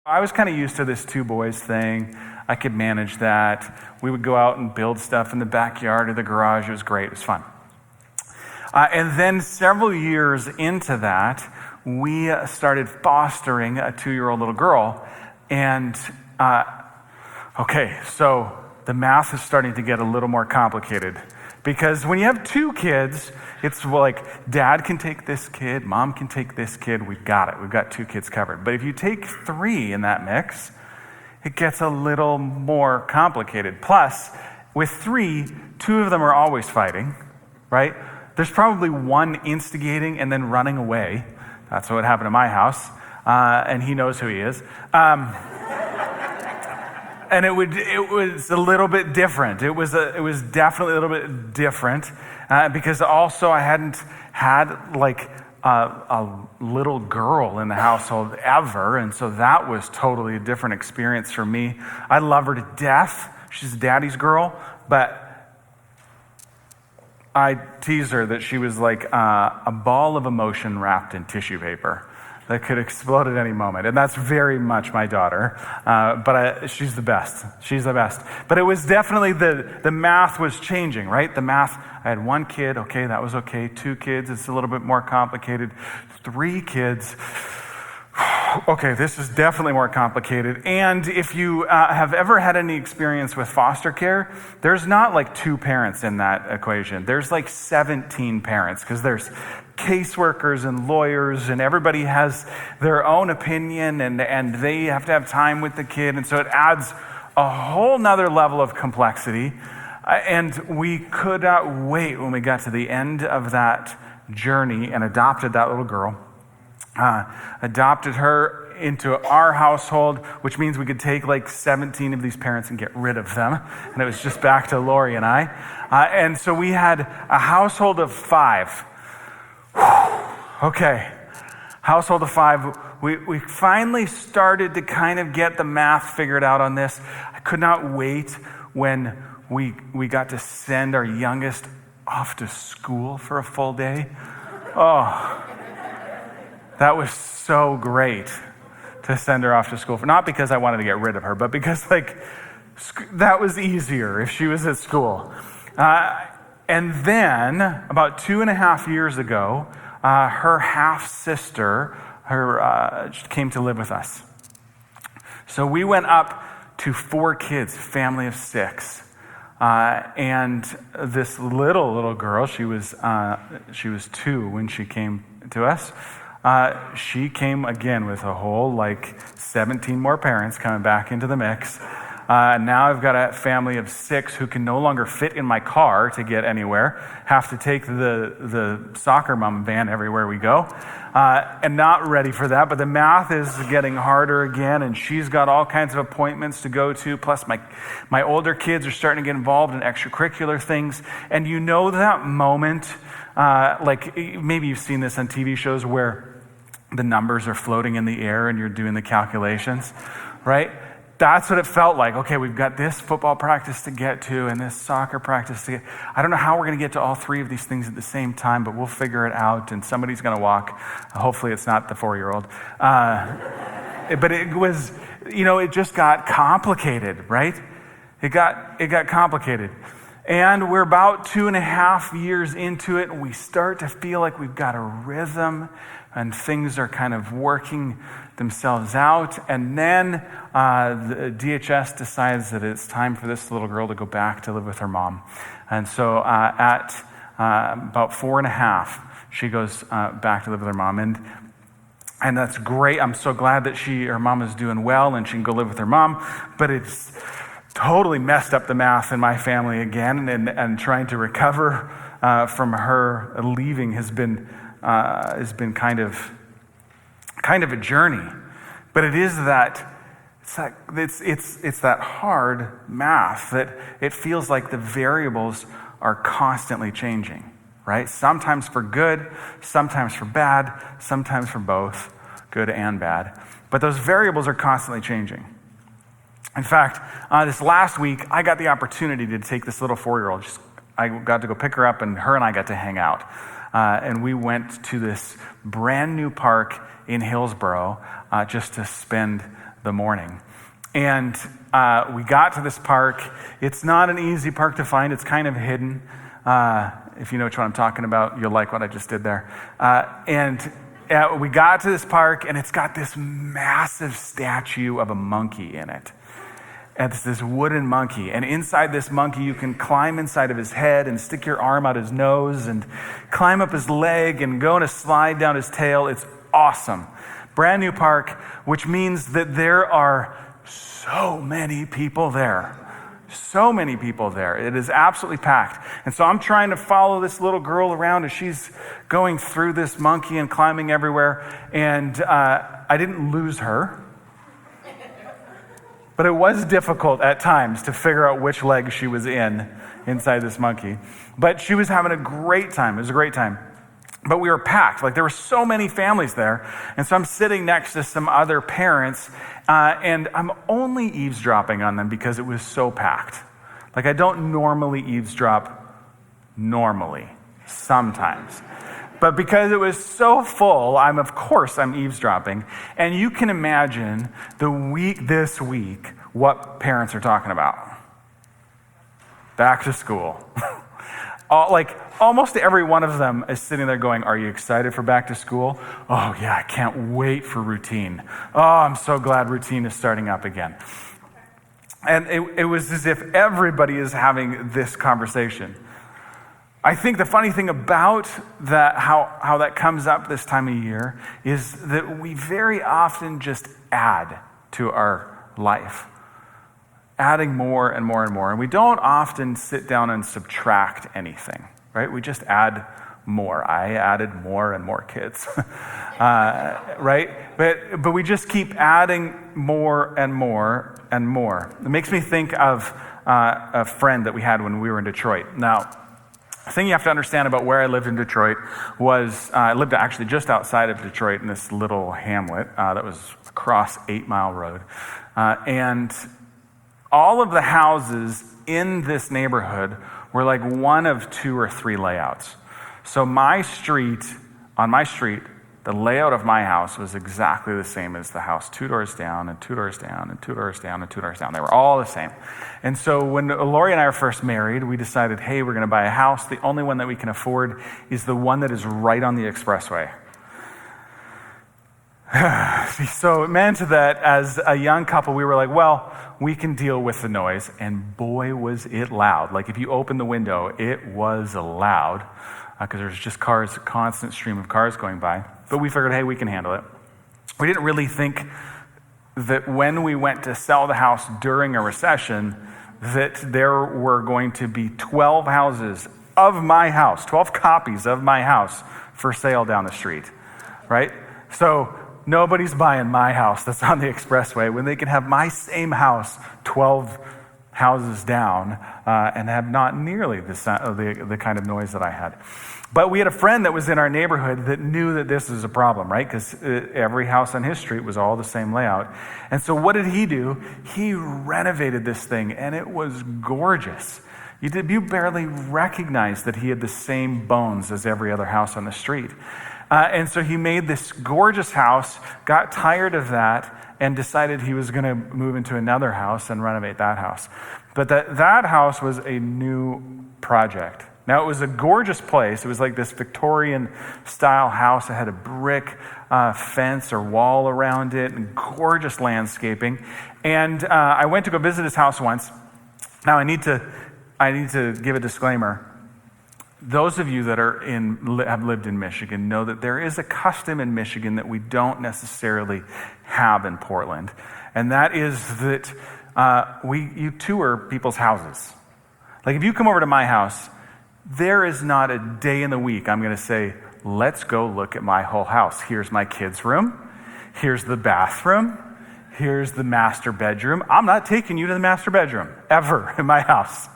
I was kind of used to this two boys thing. I could manage that. We would go out and build stuff in the backyard or the garage. It was great. It was fun. And then several years into that, we started fostering a 2-year-old little girl. And, okay, so the math is starting to get a little more complicated. Because when you have 2 kids, it's like dad can take this kid, mom can take this kid, we've got it. We've got 2 kids covered. But if you take 3 in that mix, it gets a little more complicated. Plus, with 3, 2 of them are always fighting, right? There's probably one instigating and then running away. That's what happened in my house. And he knows who he is. And it was a little bit different. It was definitely a little bit different because also I hadn't had like a little girl in the household ever, and so that was totally a different experience for me. I love her to death. She's daddy's girl, but I tease her that she was like a ball of emotion wrapped in tissue paper that could explode at any moment. And that's very much my daughter. But she's the best. She's the best. But it was definitely the math was changing, right? The math, I had 1 kid. Okay, that was okay. 2 kids, it's a little bit more complicated. 3 kids. Okay, this is definitely more complicated. And if you have ever had any experience with foster care, there's not like 2 parents in that equation. There's like 17 parents because there's caseworkers and lawyers, and everybody has their own opinion, and they have to have time with the kid. And so it adds a whole nother level of complexity. And we could not wait when we got to the end of that journey and adopted that little girl. Adopted her into our household, which means we could take like 17 of these parents and get rid of them. And it was just back to Lori and I. And so we had a household of 5. Okay, household of 5. We finally started to kind of get the math figured out on this. I could not wait when we got to send our youngest off to school for a full day. Oh, that was so great to send her off to school for, not because I wanted to get rid of her, but because like that was easier if she was at school. And then about 2.5 years ago, her half sister came to live with us. So we went up to 4 kids, family of 6. And this little girl, she was 2 when she came to us. She came again with a whole like 17 more parents coming back into the mix. Now I've got a family of 6 who can no longer fit in my car to get anywhere, have to take the soccer mom van everywhere we go, and not ready for that. But the math is getting harder again, and she's got all kinds of appointments to go to, plus my older kids are starting to get involved in extracurricular things. And you know that moment, like maybe you've seen this on TV shows where the numbers are floating in the air and you're doing the calculations, right? That's what it felt like. Okay, we've got this football practice to get to and this soccer practice to get. I don't know how we're going to get to all 3 of these things at the same time, but we'll figure it out, and somebody's going to walk. Hopefully it's not the 4-year-old. But it was, it just got complicated, right? It got complicated. And we're about 2.5 years into it, and we start to feel like we've got a rhythm, and things are kind of working themselves out. And then the DHS decides that it's time for this little girl to go back to live with her mom. And so at about 4.5, she goes back to live with her mom. And that's great. I'm so glad that her mom is doing well and she can go live with her mom. But it's totally messed up the math in my family again. And trying to recover from her leaving has been kind of a journey. But it is it's that hard math that it feels like the variables are constantly changing, right? Sometimes for good, sometimes for bad, sometimes for both, good and bad. But those variables are constantly changing. In fact, this last week, I got the opportunity to take this little 4-year-old. I got to go pick her up, and her and I got to hang out. And we went to this brand new park in Hillsboro just to spend the morning. And we got to this park. It's not an easy park to find. It's kind of hidden. If you know which one I'm talking about, you'll like what I just did there. We got to this park, and it's got this massive statue of a monkey in it. And it's this wooden monkey. And inside this monkey, you can climb inside of his head and stick your arm out his nose and climb up his leg and go on a slide down his tail. It's awesome. Brand new park, which means that there are so many people there. So many people there. It is absolutely packed. And so I'm trying to follow this little girl around as she's going through this monkey and climbing everywhere. And I didn't lose her. But it was difficult at times to figure out which leg she was inside this monkey. But she was having a great time. It was a great time. But we were packed. Like, there were so many families there. And so I'm sitting next to some other parents, and I'm only eavesdropping on them because it was so packed. Like, I don't normally eavesdrop normally, sometimes. But because it was so full, of course I'm eavesdropping. And you can imagine this week, what parents are talking about. Back to school. Almost every one of them is sitting there going, are you excited for back to school? Oh yeah, I can't wait for routine. Oh, I'm so glad routine is starting up again. And it was as if everybody is having this conversation. I think the funny thing about that, how that comes up this time of year, is that we very often just add to our life. Adding more and more and more. And we don't often sit down and subtract anything, right? We just add more. I added more and more kids, right? But we just keep adding more and more and more. It makes me think of a friend that we had when we were in Detroit. Now, the thing you have to understand about where I lived in Detroit was, I lived actually just outside of Detroit in this little hamlet that was across 8 Mile Road. And all of the houses in this neighborhood were like one of 2 or 3 layouts. So on my street, the layout of my house was exactly the same as the house 2 doors down and 2 doors down and 2 doors down and 2 doors down. They were all the same. And so when Lori and I were first married, we decided, hey, we're going to buy a house. The only one that we can afford is the one that is right on the expressway. So it meant that as a young couple, we were like, well, we can deal with the noise. And boy, was it loud. Like, if you open the window, it was loud because there's just cars, a constant stream of cars going by. But we figured, hey, we can handle it. We didn't really think that when we went to sell the house during a recession, that there were going to be 12 houses of my house, 12 copies of my house for sale down the street, right? So nobody's buying my house that's on the expressway when they can have my same house 12 houses down and have not nearly the kind of noise that I had. But we had a friend that was in our neighborhood that knew that this is a problem, right? Because every house on his street was all the same layout. And so what did he do? He renovated this thing, and it was gorgeous. You barely recognized that he had the same bones as every other house on the street. And so he made this gorgeous house, got tired of that, and decided he was going to move into another house and renovate that house. But that house was a new project. Now, it was a gorgeous place. It was like this Victorian-style house. It had a brick fence or wall around it and gorgeous landscaping. And I went to go visit his house once. Now, I need to give a disclaimer. Those of you that have lived in Michigan know that there is a custom in Michigan that we don't necessarily have in Portland. And that is that you tour people's houses. Like, if you come over to my house, there is not a day in the week I'm going to say, let's go look at my whole house. Here's my kids' room. Here's the bathroom. Here's the master bedroom. I'm not taking you to the master bedroom ever in my house.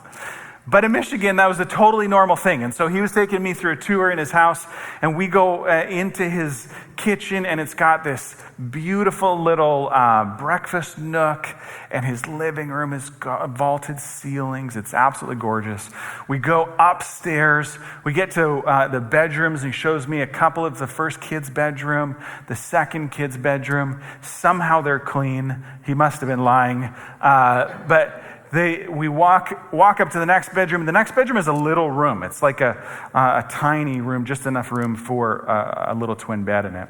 But in Michigan, that was a totally normal thing. And so he was taking me through a tour in his house, and we go into his kitchen, and it's got this beautiful little breakfast nook, and his living room has got vaulted ceilings. It's absolutely gorgeous. We go upstairs. We get to the bedrooms, and he shows me a couple of the first kid's bedroom, the second kid's bedroom. Somehow they're clean. He must have been lying. But we walk up to the next bedroom. The next bedroom is a little room. It's like a tiny room, just enough room for a little twin bed in it.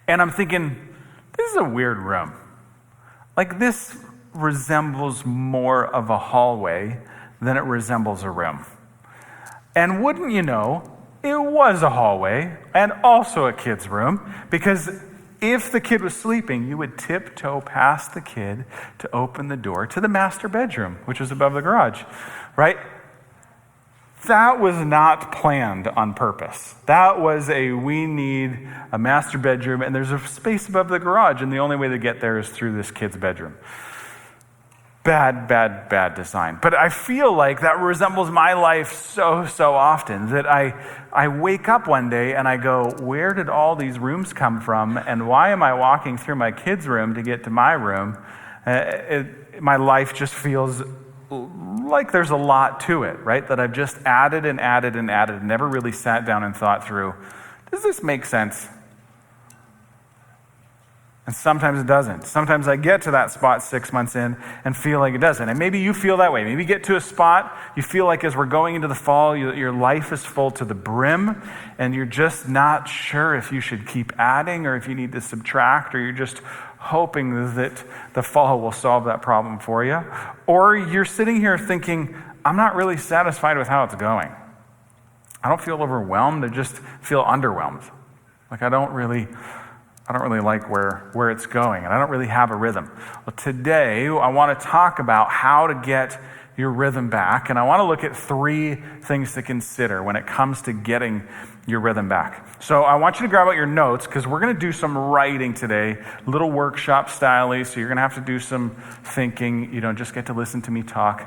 And I'm thinking, this is a weird room. Like, this resembles more of a hallway than it resembles a room. And wouldn't you know, it was a hallway and also a kid's room, because if the kid was sleeping, you would tiptoe past the kid to open the door to the master bedroom, which was above the garage, right? That was not planned on purpose. That was we need a master bedroom, and there's a space above the garage, and the only way to get there is through this kid's bedroom. Bad design. But I feel like that resembles my life so often that I wake up one day and I go, where did all these rooms come from? And why am I walking through my kid's room to get to my room? My life just feels like there's a lot to it, right? That I've just added and never really sat down and thought through, does this make sense? And sometimes it doesn't. Sometimes I get to that spot 6 months in and feel like it doesn't. And maybe you feel that way. Maybe you get to a spot, you feel like as we're going into the fall, your life is full to the brim, and you're just not sure if you should keep adding or if you need to subtract, or you're just hoping that the fall will solve that problem for you. Or you're sitting here thinking, I'm not really satisfied with how it's going. I don't feel overwhelmed, I just feel underwhelmed. Like I don't really like where it's going, and I don't really have a rhythm. Well, today I want to talk about how to get your rhythm back, and I want to look at 3 things to consider when it comes to getting your rhythm back. So I want you to grab out your notes, because we're going to do some writing today, little workshop style, so you're going to have to do some thinking. You don't just get to listen to me talk.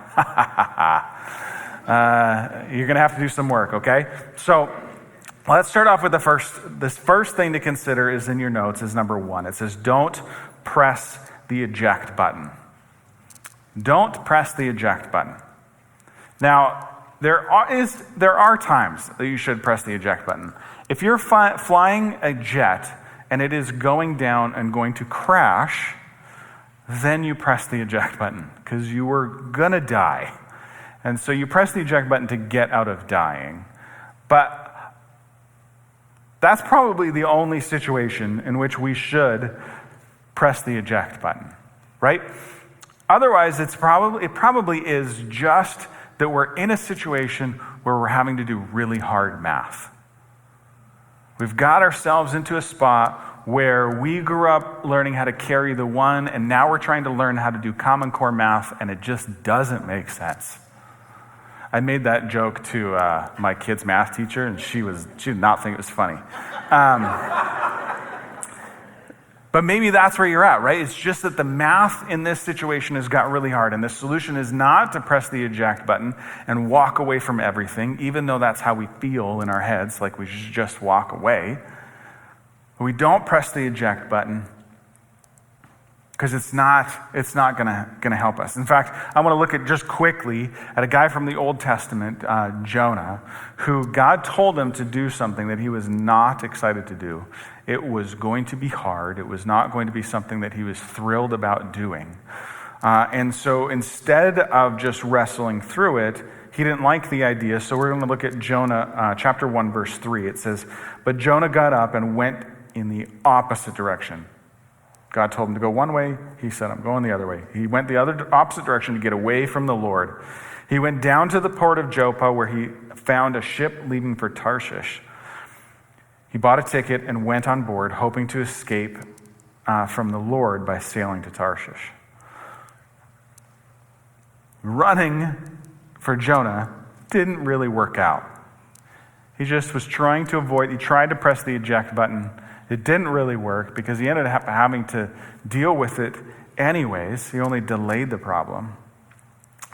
You're going to have to do some work, okay? So let's start off with this first thing to consider is in your notes is number 1. It says, don't press the eject button. Don't press the eject button. Now, there are times that you should press the eject button. If you're flying a jet and it is going down and going to crash, then you press the eject button because you were going to die. And so you press the eject button to get out of dying. But that's probably the only situation in which we should press the eject button, right? Otherwise, it probably is just that we're in a situation where we're having to do really hard math. We've got ourselves into a spot where we grew up learning how to carry the one, and now we're trying to learn how to do Common Core math, and it just doesn't make sense. I made that joke to my kid's math teacher, and she did not think it was funny. But maybe that's where you're at, right? It's just that the math in this situation has got really hard, and the solution is not to press the eject button and walk away from everything, even though that's how we feel in our heads, like we should just walk away. We don't press the eject button because it's not gonna help us. In fact, I want to look at just quickly at a guy from the Old Testament, Jonah, who God told him to do something that he was not excited to do. It was going to be hard. It was not going to be something that he was thrilled about doing. And so instead of just wrestling through it, he didn't like the idea. So we're going to look at Jonah chapter 1, verse 3. It says, "But Jonah got up and went in the opposite direction." God told him to go one way. He said, "I'm going the other way." He went the opposite direction to get away from the Lord. He went down to the port of Joppa, where he found a ship leaving for Tarshish. He bought a ticket and went on board, hoping to escape from the Lord by sailing to Tarshish. Running for Jonah didn't really work out. He just was trying to avoid, he tried to press the eject button. It didn't really work because he ended up having to deal with it anyways. He only delayed the problem.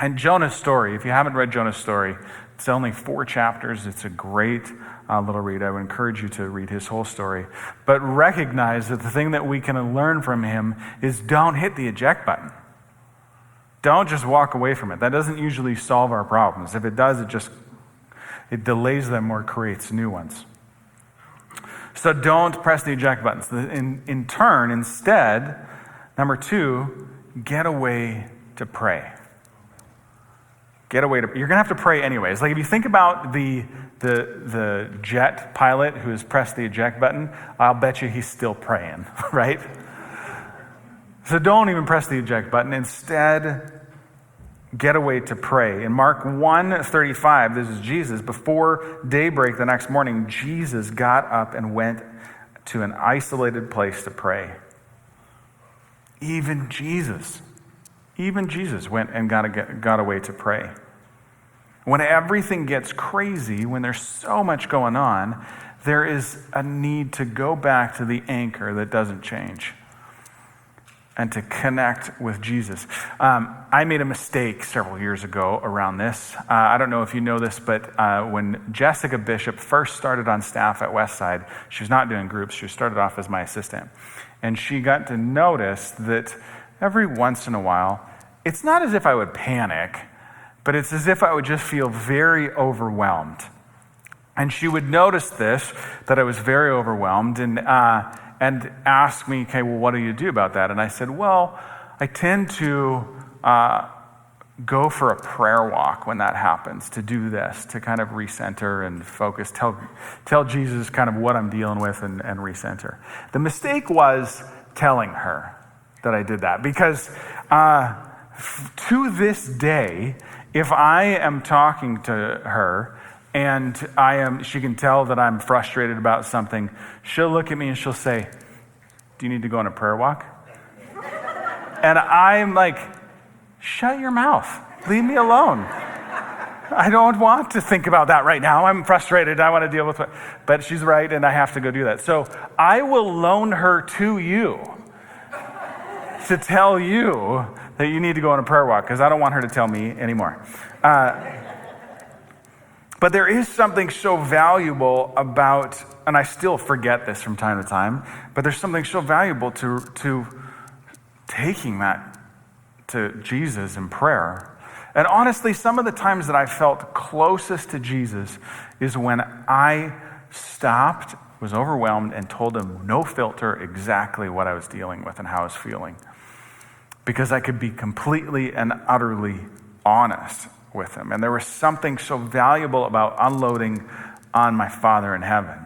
And Jonah's story, if you haven't read Jonah's story, it's only 4 chapters. It's a great little read. I would encourage you to read his whole story. But recognize that the thing that we can learn from him is don't hit the eject button. Don't just walk away from it. That doesn't usually solve our problems. If it does, it delays them or creates new ones. So don't press the eject buttons. In turn, instead, number 2, get away to pray. Get away to. You're going to have to pray anyways. Like if you think about the jet pilot who has pressed the eject button, I'll bet you he's still praying, right? So don't even press the eject button. Instead, get away to pray. In Mark 1:35, this is Jesus. Before daybreak the next morning, Jesus got up and went to an isolated place to pray. Even Jesus went and got away to pray. When everything gets crazy, when there's so much going on, there is a need to go back to the anchor that doesn't change and to connect with Jesus. I made a mistake several years ago around this. I don't know if you know this, but when Jessica Bishop first started on staff at Westside, she was not doing groups. She started off as my assistant. And she got to notice that every once in a while, it's not as if I would panic, but it's as if I would just feel very overwhelmed. And she would notice this, that I was very overwhelmed, and ask me, okay, well, what do you do about that? And I said, well, I tend to go for a prayer walk when that happens, to do this, to kind of recenter and focus, tell Jesus kind of what I'm dealing with and recenter. The mistake was telling her that I did that, because to this day, if I am talking to her and she can tell that I'm frustrated about something, she'll look at me and she'll say, do you need to go on a prayer walk? And I'm like, shut your mouth. Leave me alone. I don't want to think about that right now. I'm frustrated. I want to deal with it. But she's right, and I have to go do that. So I will loan her to you to tell you that you need to go on a prayer walk, because I don't want her to tell me anymore. But there is something so valuable about, and I still forget this from time to time, but there's something so valuable to taking that to Jesus in prayer. And honestly, some of the times that I felt closest to Jesus is when I stopped, was overwhelmed, and told him, no filter, exactly what I was dealing with and how I was feeling. Because I could be completely and utterly honest with him. And there was something so valuable about unloading on my Father in heaven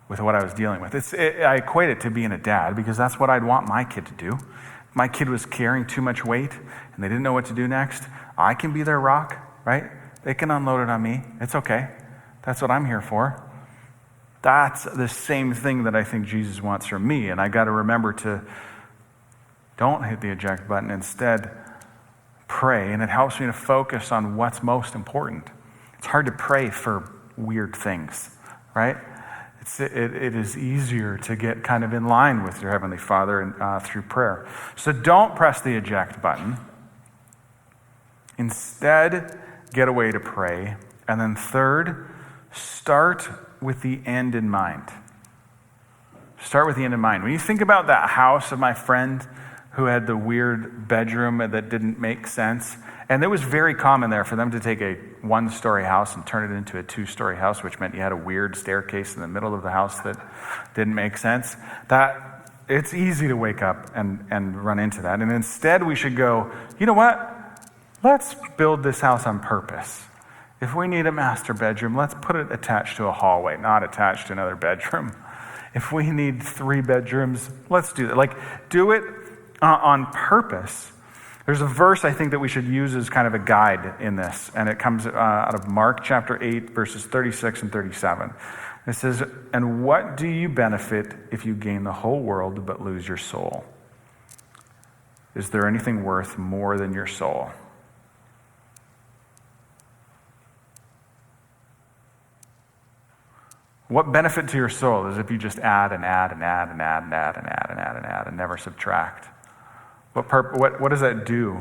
with what I was dealing with. I equate it to being a dad, because that's what I'd want my kid to do. My kid was carrying too much weight and they didn't know what to do next. I can be their rock, right? They can unload it on me. It's okay. That's what I'm here for. That's the same thing that I think Jesus wants from me. And I got to remember to don't hit the eject button. Instead, pray. And it helps me to focus on what's most important. It's hard to pray for weird things, right? It is easier to get kind of in line with your Heavenly Father through prayer. So don't press the eject button. Instead, get away to pray. And then third, start with the end in mind. Start with the end in mind. When you think about that house of my friend who had the weird bedroom that didn't make sense, and it was very common there for them to take a one-story house and turn it into a two-story house, which meant you had a weird staircase in the middle of the house that didn't make sense. That it's easy to wake up and run into that. And instead we should go, you know what? Let's build this house on purpose. If we need a master bedroom, let's put it attached to a hallway, not attached to another bedroom. If we need 3 bedrooms, let's do that. Like, do it on purpose. There's a verse I think that we should use as kind of a guide in this, and it comes out of Mark chapter 8, verses 36 and 37. It says, "And what do you benefit if you gain the whole world but lose your soul? Is there anything worth more than your soul?" What benefit to your soul is if you just add and add and add and add and add and add and add and add and never subtract? What does that do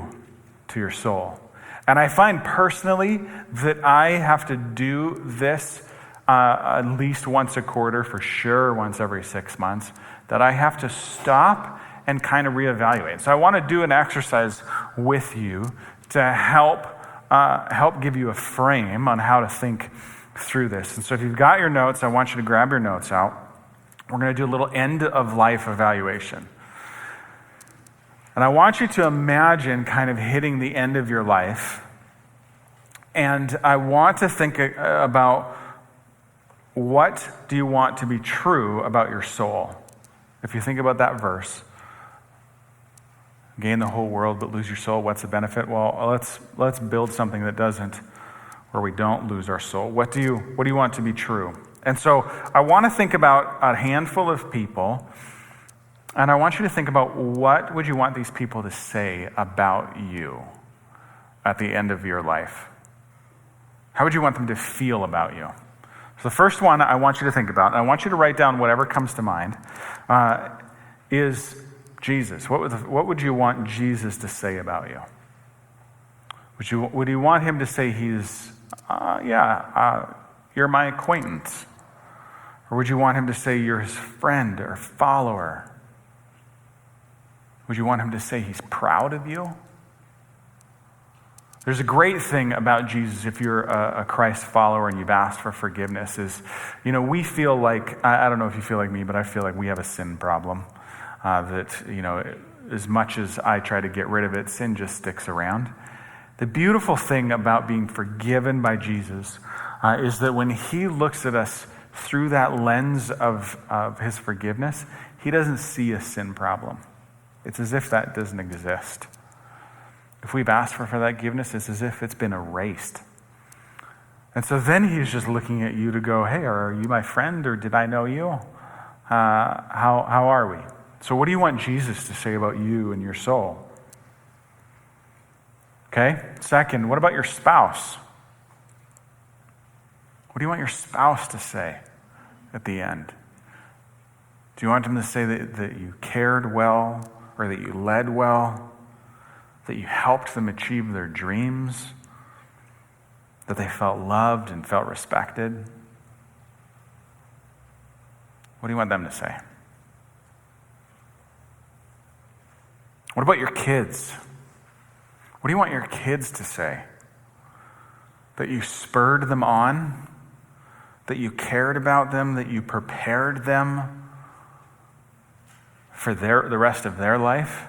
to your soul? And I find personally that I have to do this at least once a quarter, for sure once every 6 months, that I have to stop and kind of reevaluate. So I want to do an exercise with you to help give you a frame on how to think through this. And so if you've got your notes, I want you to grab your notes out. We're going to do a little end of life evaluation. And I want you to imagine kind of hitting the end of your life. And I want to think about, what do you want to be true about your soul? If you think about that verse, gain the whole world but lose your soul, what's the benefit? Well, let's build something that doesn't, where we don't lose our soul. What do you want to be true? And so I want to think about a handful of people, and I want you to think about, what would you want these people to say about you at the end of your life? How would you want them to feel about you? So the first one I want you to think about, and I want you to write down whatever comes to mind, is Jesus. What would you want Jesus to say about you? Would you want him to say he's, you're my acquaintance? Or would you want him to say you're his friend or follower? Would you want him to say he's proud of you? There's a great thing about Jesus if you're a Christ follower and you've asked for forgiveness is, we feel like, I don't know if you feel like me, but I feel like we have a sin problem. That, as much as I try to get rid of it, sin just sticks around. The beautiful thing about being forgiven by Jesus is that when he looks at us through that lens of his forgiveness, he doesn't see a sin problem. It's as if that doesn't exist. If we've asked for that forgiveness, it's as if it's been erased. And so then he's just looking at you to go, hey, are you my friend, or did I know you? How are we? So what do you want Jesus to say about you and your soul? Okay? Second, what about your spouse? What do you want your spouse to say at the end? Do you want them to say that you cared well, or that you led well, that you helped them achieve their dreams, that they felt loved and felt respected? What do you want them to say? What about your kids? What do you want your kids to say? That you spurred them on, that you cared about them, that you prepared them for the rest of their life?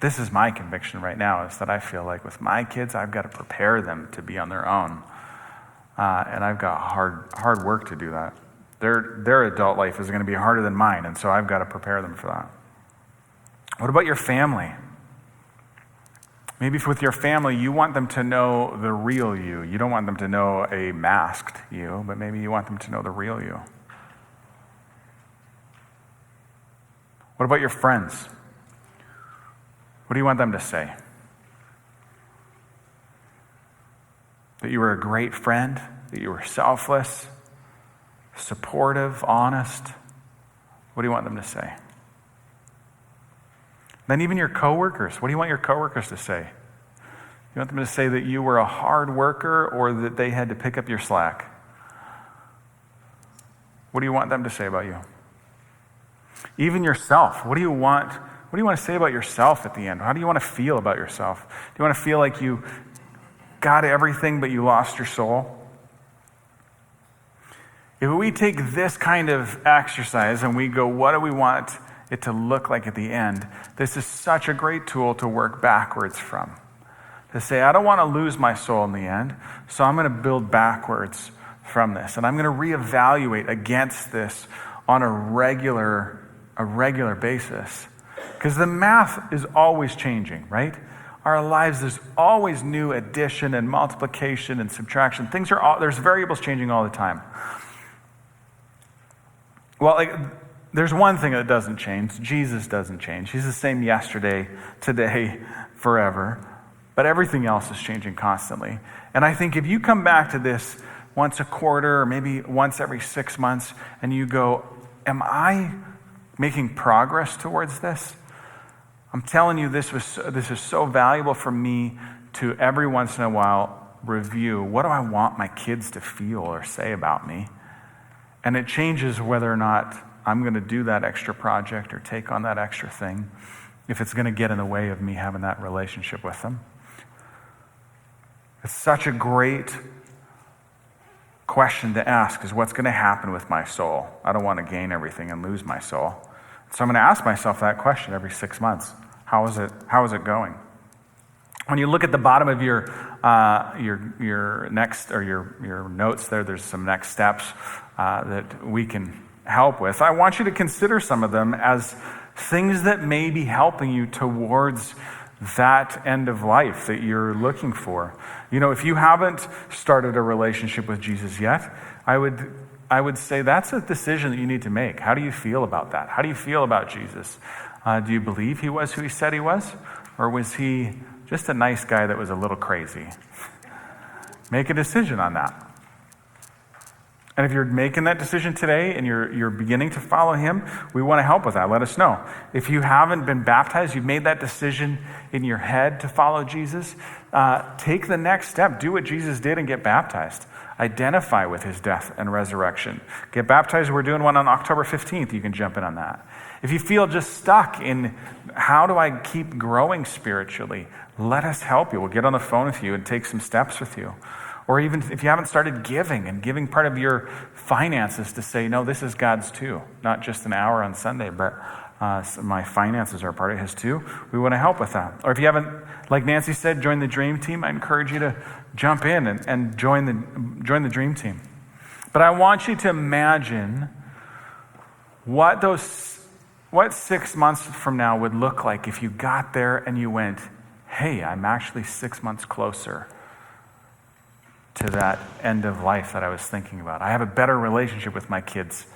This is my conviction right now, is that I feel like with my kids, I've got to prepare them to be on their own. And I've got hard work to do that. Their adult life is going to be harder than mine, and so I've got to prepare them for that. What about your family? Maybe with your family, you want them to know the real you. You don't want them to know a masked you, but maybe you want them to know the real you. What about your friends? What do you want them to say? That you were a great friend, that you were selfless, supportive, honest. What do you want them to say? Then even your coworkers. What do you want your coworkers to say? You want them to say that you were a hard worker, or that they had to pick up your slack? What do you want them to say about you? Even yourself. What do you want to say about yourself at the end? How do you want to feel about yourself? Do you want to feel like you got everything but you lost your soul? If we take this kind of exercise and we go, what do we want it to look like at the end? This is such a great tool to work backwards from. To say, I don't want to lose my soul in the end, so I'm going to build backwards from this. And I'm going to reevaluate against this on a regular basis. Because the math is always changing, right? Our lives, there's always new addition and multiplication and subtraction. There's variables changing all the time. Well, there's one thing that doesn't change. Jesus doesn't change. He's the same yesterday, today, forever. But everything else is changing constantly. And I think if you come back to this once a quarter, or maybe once every 6 months, and you go, am I making progress towards this? I'm telling you, this is so valuable for me to every once in a while review, what do I want my kids to feel or say about me? And it changes whether or not I'm going to do that extra project or take on that extra thing, if it's going to get in the way of me having that relationship with them. It's such a great question to ask, is what's going to happen with my soul? I don't want to gain everything and lose my soul. So I'm going to ask myself that question every 6 months. How is it going? When you look at the bottom of your next or your notes there's some next steps that we can help with. I want you to consider some of them as things that may be helping you towards that end of life that you're looking for. If you haven't started a relationship with Jesus yet, I would say that's a decision that you need to make. How do you feel about that? How do you feel about Jesus? Do you believe he was who he said he was? Or was he just a nice guy that was a little crazy? Make a decision on that. And if you're making that decision today and you're beginning to follow him, we want to help with that. Let us know. If you haven't been baptized, you've made that decision in your head to follow Jesus, take the next step. Do what Jesus did and get baptized. Identify with his death and resurrection. Get baptized. We're doing one on October 15th. You can jump in on that. If you feel just stuck in how do I keep growing spiritually, let us help you. We'll get on the phone with you and take some steps with you. Or even if you haven't started giving part of your finances to say, no, this is God's too. Not just an hour on Sunday, but my finances are part of his too. We want to help with that. Or if you haven't, like Nancy said, join the dream team, I encourage you to jump in and join the dream team. But I want you to imagine what 6 months from now would look like if you got there and you went, hey, I'm actually 6 months closer to that end of life that I was thinking about. I have a better relationship with my kids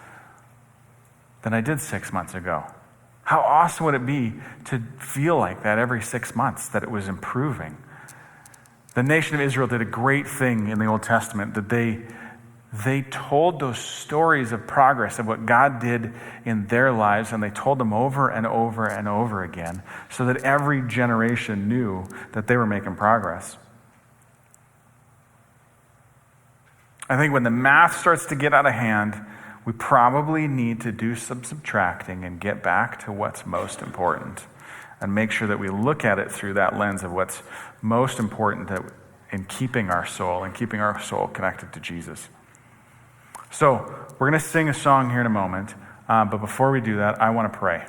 than I did 6 months ago. How awesome would it be to feel like that every 6 months, that it was improving? The nation of Israel did a great thing in the Old Testament, that they told those stories of progress of what God did in their lives, and they told them over and over and over again, so that every generation knew that they were making progress. I think when the math starts to get out of hand, we probably need to do some subtracting and get back to what's most important and make sure that we look at it through that lens of what's most important in keeping our soul connected to Jesus. So we're going to sing a song here in a moment, but before we do that, I want to pray.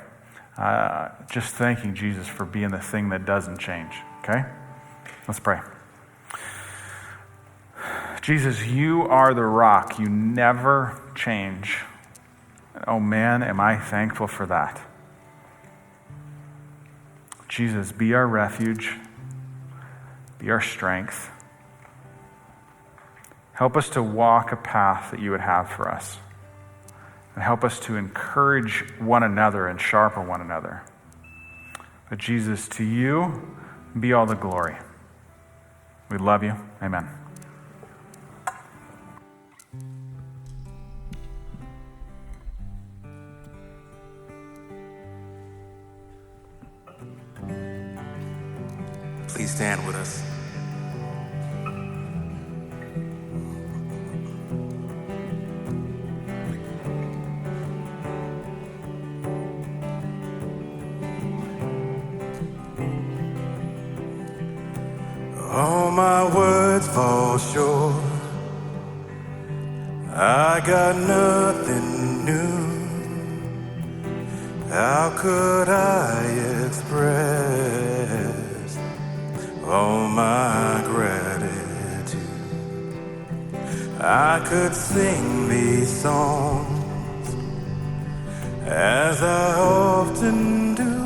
Just thanking Jesus for being the thing that doesn't change, okay? Let's pray. Jesus, you are the rock. You never change. Oh man, am I thankful for that. Jesus, be our refuge. Be our strength. Help us to walk a path that you would have for us. And help us to encourage one another and sharpen one another. But Jesus, to you be all the glory. We love you. Amen. Please stand with us. All my words fall short. I got nothing new. How could I express all my gratitude? I could sing these songs as I often do.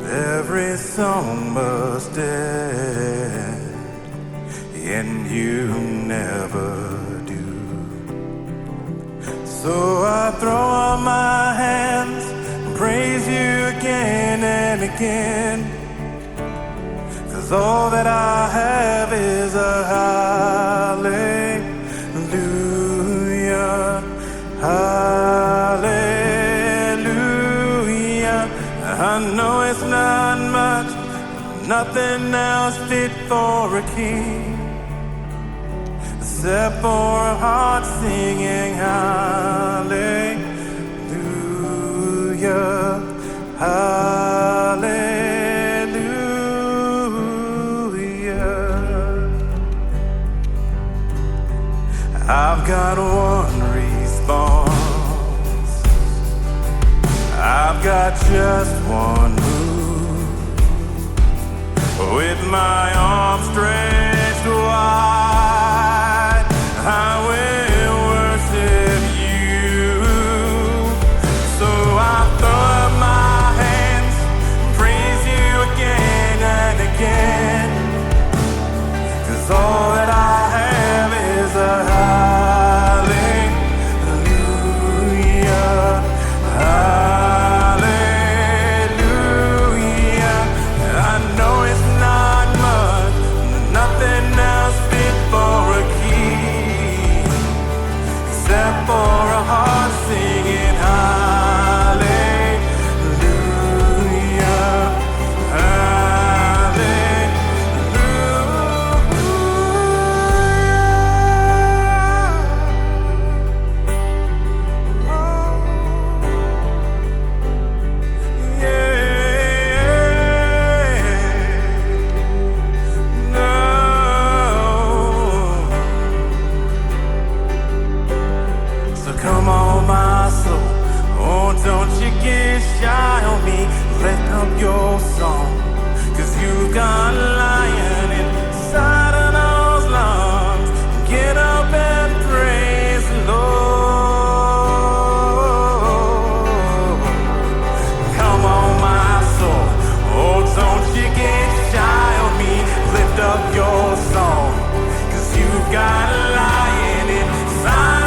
Every song must end, and you never do. So I throw up my hands and praise you again and again, 'cause all that I have is a hallelujah, hallelujah. I know it's not much, nothing else fit for a king except for a heart singing hallelujah, hallelujah. I've got one response, I've got just one move. With my arms stretched wide, I will worship you. So I throw up my hands, praise you again and again. 'Cause all that I have is a hallelujah, hallelujah. I know it's not much, nothing else fit for a king except for a heart singing hallelujah, come on, my soul, oh, don't you get shy on me. Lift up your song, 'cause you've got a lion inside of those lungs. Get up and praise the Lord. Come on, my soul, oh, don't you get shy on me. Lift up your song, 'cause you've got a lion inside.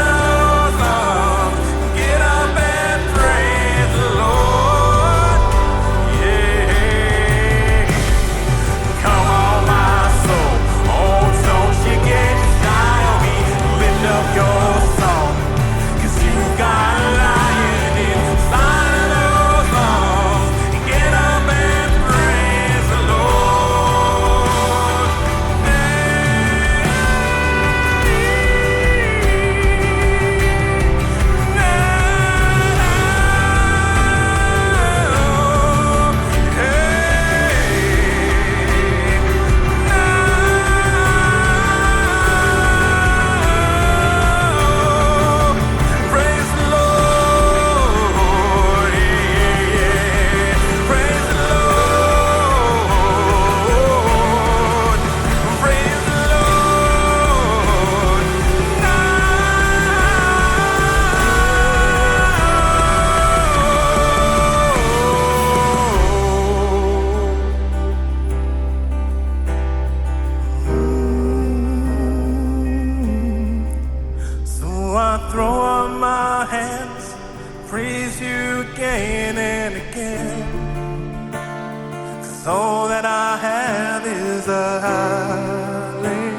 All that I have is a hallelujah,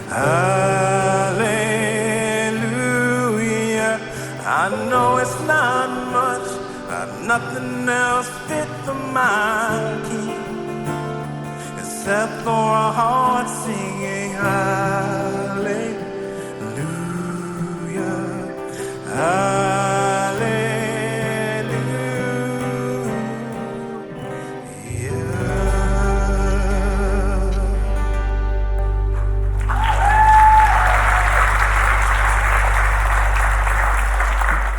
hallelujah. I know it's not much, nothing else fit for my king except for a heart singing hallelujah, hallelujah.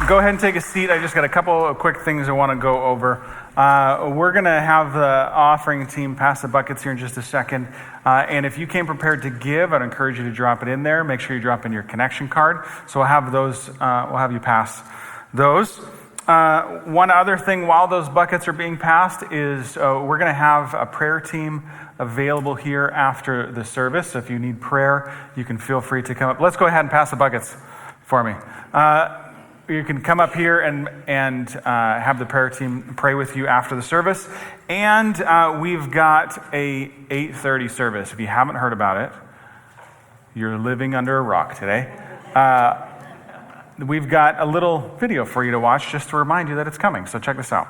Go ahead and take a seat. I just got a couple of quick things I want to go over. We're going to have the offering team pass the buckets here in just a second. And if you came prepared to give, I'd encourage you to drop it in there. Make sure you drop in your connection card. So we'll have those. We'll have you pass those. One other thing while those buckets are being passed is we're going to have a prayer team available here after the service. So if you need prayer, you can feel free to come up. Let's go ahead and pass the buckets for me. You can come up here and have the prayer team pray with you after the service. And we've got a 8:30 service. If you haven't heard about it, you're living under a rock today. We've got a little video for you to watch just to remind you that it's coming. So check this out.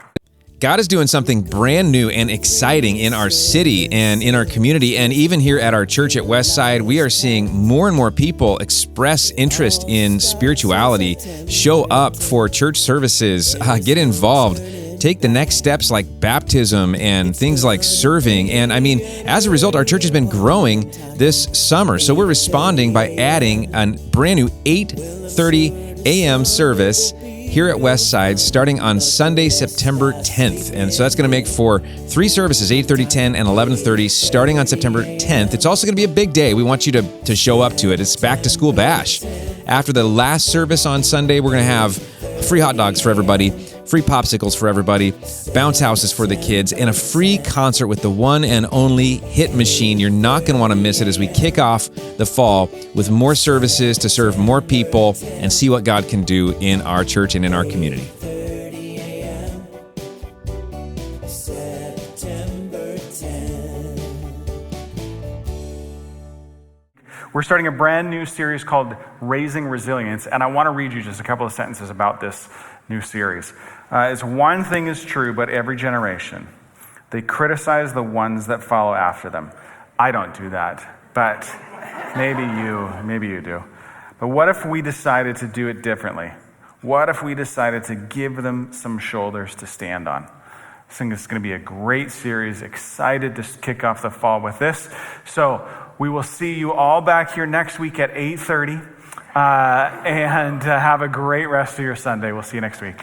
God is doing something brand new and exciting in our city and in our community, and even here at our church at Westside. We are seeing more and more people express interest in spirituality, show up for church services, get involved, take the next steps like baptism and things like serving. And I mean, as a result, our church has been growing this summer. So we're responding by adding a brand new 8:30 a.m. service here at Westside starting on Sunday, September 10th. And so that's going to make for 3 services, 8:30, 10, and 11:30, starting on September 10th. It's also going to be a big day. We want you to show up to it. It's Back to School Bash. After the last service on Sunday, we're going to have free hot dogs for everybody, free popsicles for everybody, bounce houses for the kids, and a free concert with the one and only Hit Machine. You're not going to want to miss it as we kick off the fall with more services to serve more people and see what God can do in our church and in our community. We're starting a brand new series called Raising Resilience, and I want to read you just a couple of sentences about this new series. It's one thing is true, but every generation, they criticize the ones that follow after them. I don't do that, but maybe you do. But what if we decided to do it differently? What if we decided to give them some shoulders to stand on? I think it's going to be a great series. Excited to kick off the fall with this. So we will see you all back here next week at 8:30. And have a great rest of your Sunday. We'll see you next week.